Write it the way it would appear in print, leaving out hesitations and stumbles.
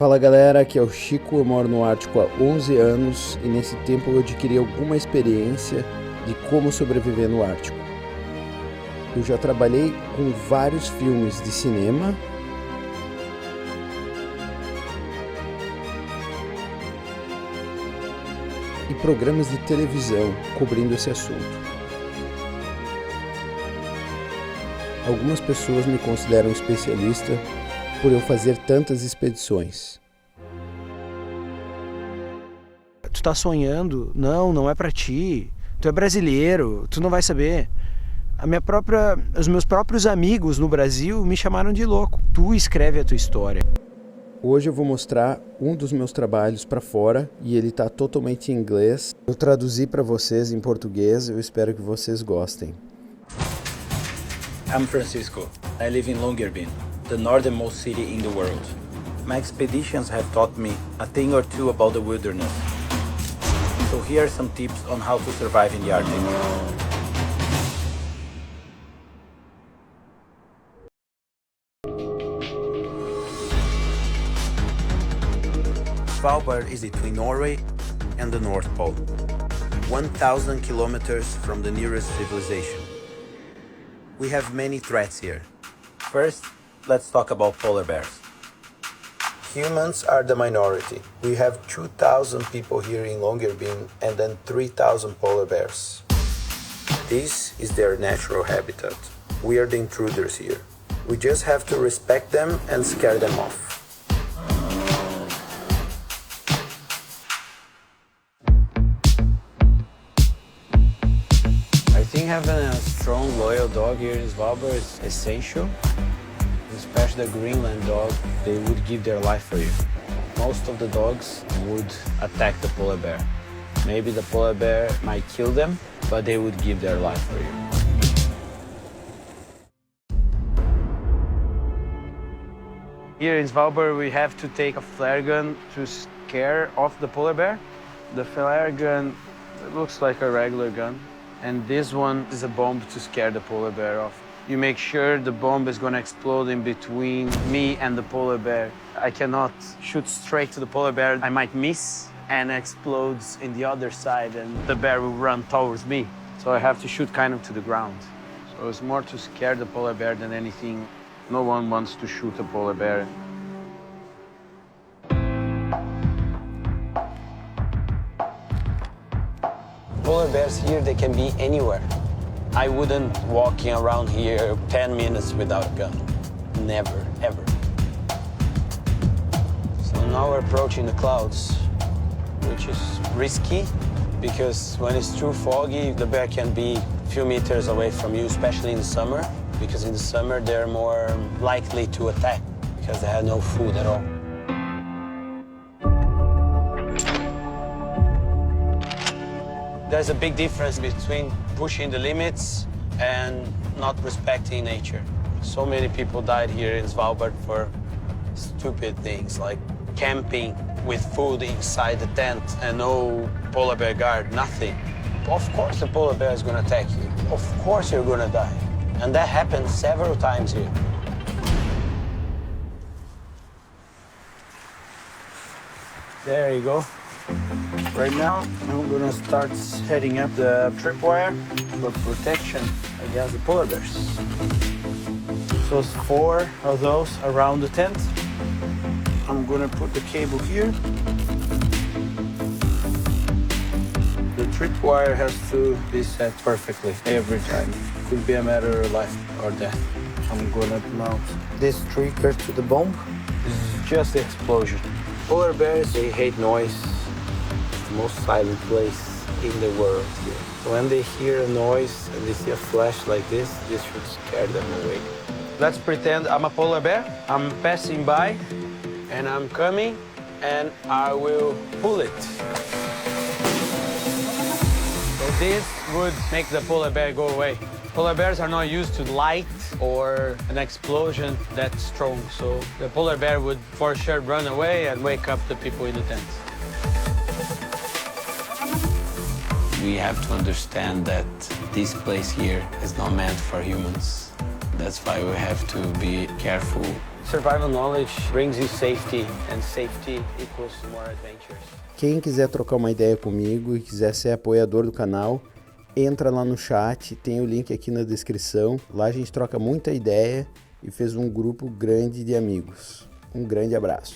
Fala galera, aqui é o Chicco, eu moro no Ártico há 11 anos e nesse tempo eu adquiri alguma experiência de como sobreviver no Ártico. Eu já trabalhei com vários filmes de cinema e programas de televisão cobrindo esse assunto. Algumas pessoas me consideram especialista por eu fazer tantas expedições. Tu tá sonhando? Não, não é pra ti. Tu é brasileiro, tu não vai saber. Os meus próprios amigos no Brasil me chamaram de louco. Tu escreve a tua história. Hoje eu vou mostrar um dos meus trabalhos pra fora e ele tá totalmente em inglês. Eu traduzi pra vocês em português, eu espero que vocês gostem. I'm Francisco. I live in Longyearbyen, the northernmost city in the world. My expeditions have taught me a thing or two about the wilderness. So here are some tips on how to survive in the Arctic. Svalbard is between Norway and the North Pole, 1,000 kilometers from the nearest civilization. We have many threats here. First, let's talk about polar bears. Humans are the minority. We have 2,000 people here in Longyearbyen and then 3,000 polar bears. This is their natural habitat. We are the intruders here. We just have to respect them and scare them off. I think having a strong, loyal dog here in Svalbard is essential. Especially the Greenland dog, they would give their life for you. Most of the dogs would attack the polar bear. Maybe the polar bear might kill them, but they would give their life for you. Here in Svalbard, we have to take a flare gun to scare off the polar bear. The flare gun looks like a regular gun, and this one is a bomb to scare the polar bear off. You make sure the bomb is going to explode in between me and the polar bear. I cannot shoot straight to the polar bear. I might miss and explodes in the other side and the bear will run towards me. So I have to shoot kind of to the ground. So it's more to scare the polar bear than anything. No one wants to shoot a polar bear. Polar bears here, they can be anywhere. I wouldn't walking around here 10 minutes without a gun. Never, ever. So now we're approaching the clouds, which is risky because when it's too foggy, the bear can be a few meters away from you, especially in the summer, because in the summer they're more likely to attack because they have no food at all. There's a big difference between pushing the limits and not respecting nature. So many people died here in Svalbard for stupid things like camping with food inside the tent and no polar bear guard, nothing. Of course the polar bear is gonna attack you. Of course you're gonna die. And that happened several times here. There you go. Right now, I'm gonna start setting up the tripwire for protection against the polar bears. So it's 4 of those around the tent. I'm gonna put the cable here. The tripwire has to be set perfectly every time. Could be a matter of life or death. I'm gonna mount this trigger to the bomb. This is just the explosion. Polar bears, they hate noise. Most silent place in the world here. When they hear a noise and they see a flash like this should scare them away. Let's pretend I'm a polar bear. I'm passing by and I'm coming and I will pull it. So this would make the polar bear go away. Polar bears are not used to light or an explosion that strong, so the polar bear would for sure run away and wake up the people in the tent. We have to understand that this place here is not meant for humans. That's why we have to be careful Survival knowledge brings you safety, and safety equals more adventures. Quem quiser trocar uma ideia comigo e quiser ser apoiador do canal, entra lá no chat, tem o link aqui na descrição. Lá a gente troca muita ideia e fez um grupo grande de amigos. Um grande abraço.